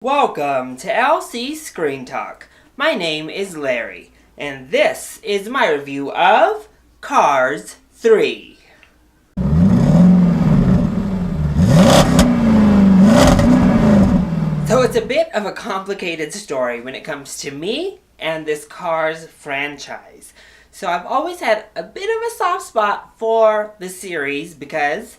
Welcome to LC Screen Talk. My name is Larry, and this is my review of Cars 3. So it's a bit of a complicated story when it comes to me and this Cars franchise. So I've always had a bit of a soft spot for the series because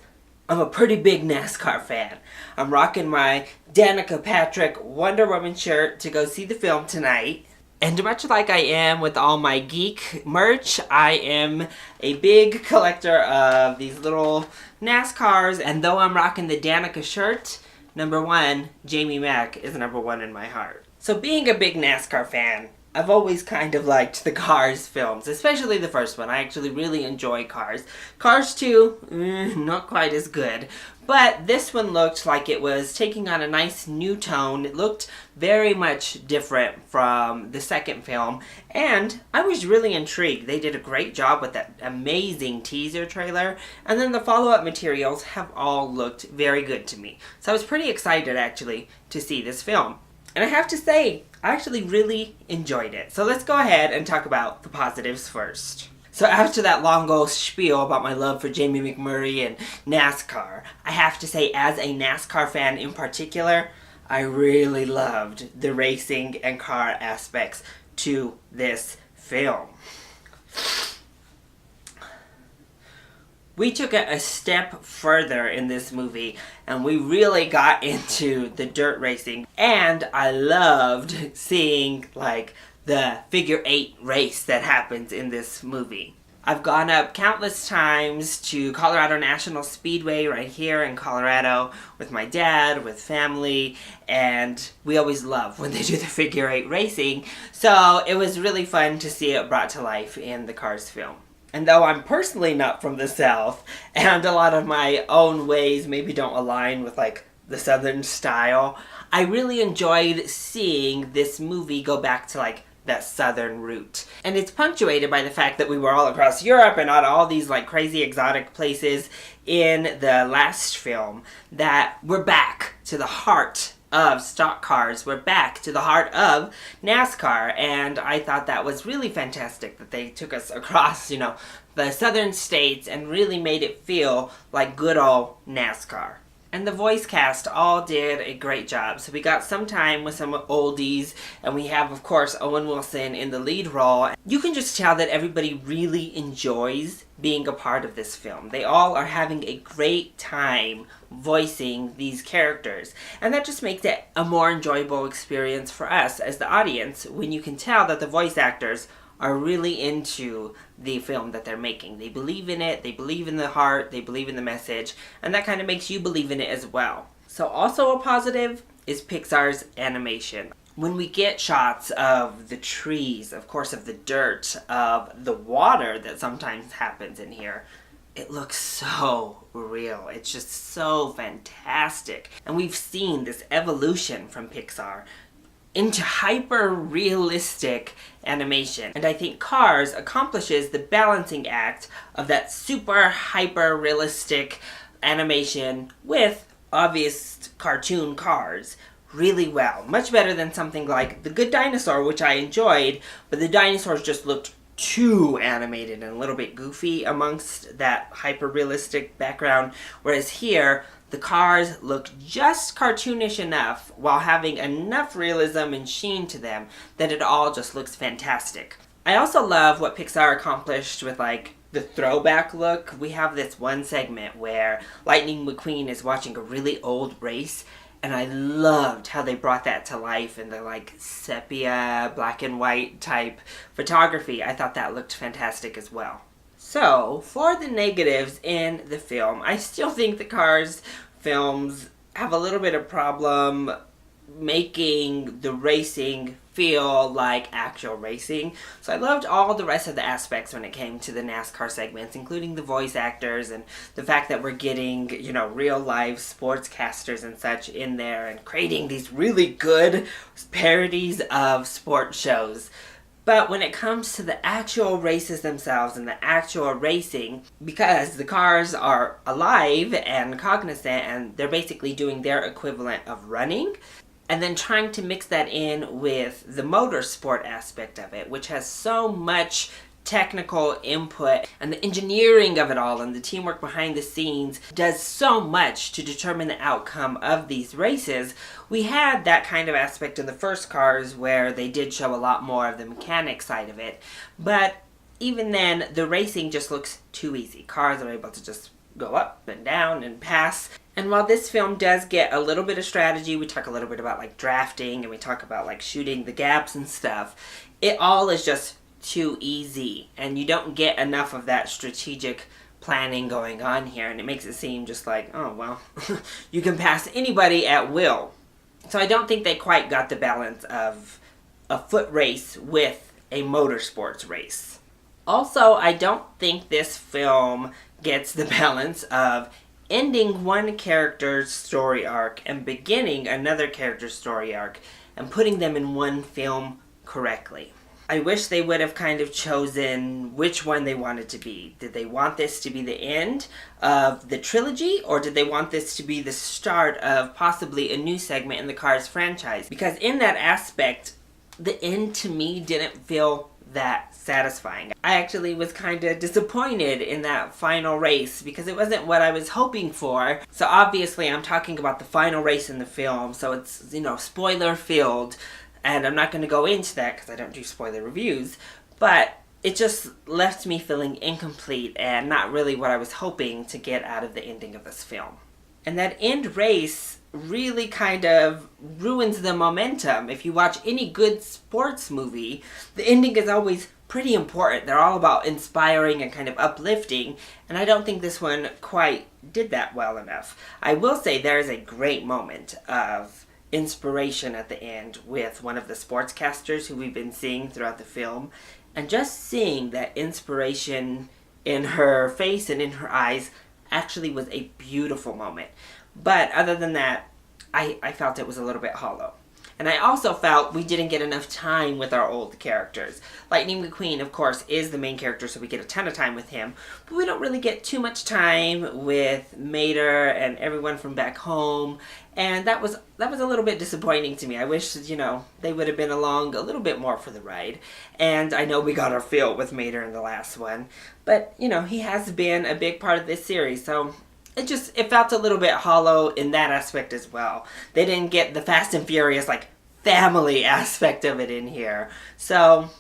I'm a pretty big NASCAR fan. I'm rocking my Danica Patrick Wonder Woman shirt to go see the film tonight. And much like I am with all my geek merch, I am a big collector of these little NASCARs. And though I'm rocking the Danica shirt, number one, Jamie Mack is number one in my heart. So being a big NASCAR fan, I've always kind of liked the Cars films, especially the first one. I actually really enjoy Cars. Cars 2, not quite as good. But this one looked like it was taking on a nice new tone. It looked very much different from the second film. And I was really intrigued. They did a great job with that amazing teaser trailer. And then the follow-up materials have all looked very good to me. So I was pretty excited, actually, to see this film. And I have to say, I actually really enjoyed it. So let's go ahead and talk about the positives first. So after that long old spiel about my love for Jamie McMurray and NASCAR, I have to say, as a NASCAR fan in particular, I really loved the racing and car aspects to this film. We took it a step further in this movie, and we really got into the dirt racing. And I loved seeing, the figure 8 race that happens in this movie. I've gone up countless times to Colorado National Speedway right here in Colorado with my dad, with family, and we always love when they do the figure 8 racing. So it was really fun to see it brought to life in the Cars film. And though I'm personally not from the South, and a lot of my own ways maybe don't align with, the Southern style, I really enjoyed seeing this movie go back to, that Southern route. And it's punctuated by the fact that we were all across Europe and at all these, crazy exotic places in the last film, that we're back to the heart of stock cars. We're back to the heart of NASCAR, and I thought that was really fantastic that they took us across, the southern states and really made it feel like good old NASCAR. And the voice cast all did a great job. So we got some time with some oldies, and we have, of course, Owen Wilson in the lead role. You can just tell that everybody really enjoys being a part of this film. They all are having a great time voicing these characters. And that just makes it a more enjoyable experience for us as the audience when you can tell that the voice actors are really into the film that they're making. They believe in it, they believe in the heart, they believe in the message, and that kind of makes you believe in it as well. So also a positive is Pixar's animation. When we get shots of the trees, of course of the dirt, of the water that sometimes happens in here, it looks so real. It's just so fantastic. And we've seen this evolution from Pixar into hyper-realistic animation. And I think Cars accomplishes the balancing act of that super hyper-realistic animation with obvious cartoon cars really well. Much better than something like The Good Dinosaur, which I enjoyed, but the dinosaurs just looked too animated and a little bit goofy amongst that hyper-realistic background, whereas here, the cars look just cartoonish enough while having enough realism and sheen to them that it all just looks fantastic. I also love what Pixar accomplished with the throwback look. We have this one segment where Lightning McQueen is watching a really old race, and I loved how they brought that to life in the sepia, black and white type photography. I thought that looked fantastic as well. So, for the negatives in the film, I still think the Cars films have a little bit of problem making the racing feel like actual racing. So I loved all the rest of the aspects when it came to the NASCAR segments, including the voice actors and the fact that we're getting, real life sportscasters and such in there and creating these really good parodies of sports shows. But when it comes to the actual races themselves and the actual racing, because the cars are alive and cognizant and they're basically doing their equivalent of running, and then trying to mix that in with the motorsport aspect of it, which has so much technical input, and the engineering of it all and the teamwork behind the scenes does so much to determine the outcome of these races. We had that kind of aspect in the first Cars where they did show a lot more of the mechanic side of it, but even then the racing just looks too easy. Cars are able to just go up and down and pass. And while this film does get a little bit of strategy, we talk a little bit about like drafting and we talk about like shooting the gaps and stuff, it all is just too easy, and you don't get enough of that strategic planning going on here, and it makes it seem just like, oh well, you can pass anybody at will. So I don't think they quite got the balance of a foot race with a motorsports race. Also, I don't think this film gets the balance of ending one character's story arc and beginning another character's story arc and putting them in one film correctly. I wish they would have kind of chosen which one they wanted to be. Did they want this to be the end of the trilogy, or did they want this to be the start of possibly a new segment in the Cars franchise? Because in that aspect, the end to me didn't feel that satisfying. I actually was kind of disappointed in that final race because it wasn't what I was hoping for. So obviously I'm talking about the final race in the film, so it's, spoiler filled. And I'm not going to go into that because I don't do spoiler reviews, but it just left me feeling incomplete and not really what I was hoping to get out of the ending of this film. And that end race really kind of ruins the momentum. If you watch any good sports movie, the ending is always pretty important. They're all about inspiring and kind of uplifting, and I don't think this one quite did that well enough. I will say there is a great moment of inspiration at the end with one of the sportscasters who we've been seeing throughout the film, and just seeing that inspiration in her face and in her eyes actually was a beautiful moment. But other than that, I felt it was a little bit hollow. And I also felt we didn't get enough time with our old characters. Lightning McQueen, of course, is the main character, so we get a ton of time with him. But we don't really get too much time with Mater and everyone from back home. And that was a little bit disappointing to me. I wish, they would have been along a little bit more for the ride. And I know we got our fill with Mater in the last one. But, he has been a big part of this series, so it felt a little bit hollow in that aspect as well. They didn't get the Fast and Furious, family aspect of it in here. So,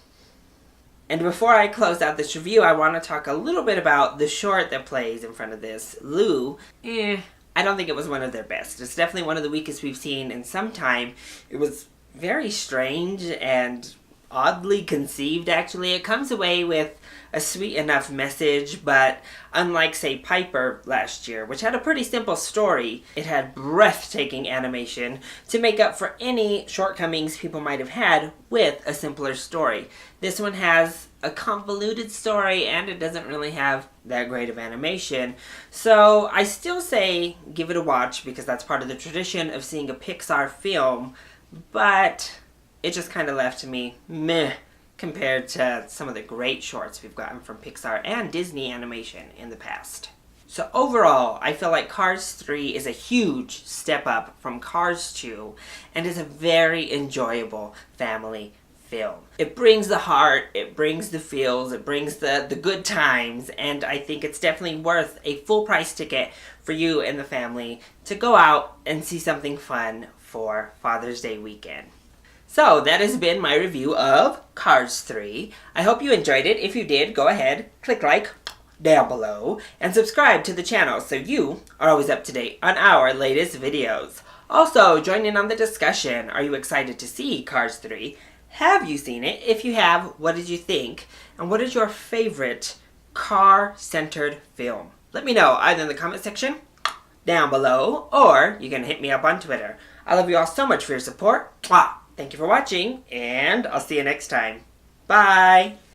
and before I close out this review, I want to talk a little bit about the short that plays in front of this. Lou, I don't think it was one of their best. It's definitely one of the weakest we've seen in some time. It was very strange and oddly conceived, actually. It comes away with a sweet enough message, but unlike, say, Piper last year, which had a pretty simple story, it had breathtaking animation to make up for any shortcomings people might have had with a simpler story. This one has a convoluted story, and it doesn't really have that great of animation. So I still say give it a watch, because that's part of the tradition of seeing a Pixar film, but it just kind of left me meh compared to some of the great shorts we've gotten from Pixar and Disney animation in the past. So overall, I feel like Cars 3 is a huge step up from Cars 2 and is a very enjoyable family film. It brings the heart, it brings the feels, it brings the good times, and I think it's definitely worth a full price ticket for you and the family to go out and see something fun for Father's Day weekend. So that has been my review of Cars 3. I hope you enjoyed it. If you did, go ahead, click like down below, and subscribe to the channel so you are always up to date on our latest videos. Also, join in on the discussion. Are you excited to see Cars 3? Have you seen it? If you have, what did you think? And what is your favorite car-centered film? Let me know either in the comment section down below, or you can hit me up on Twitter. I love you all so much for your support. Mwah! Thank you for watching, and I'll see you next time. Bye!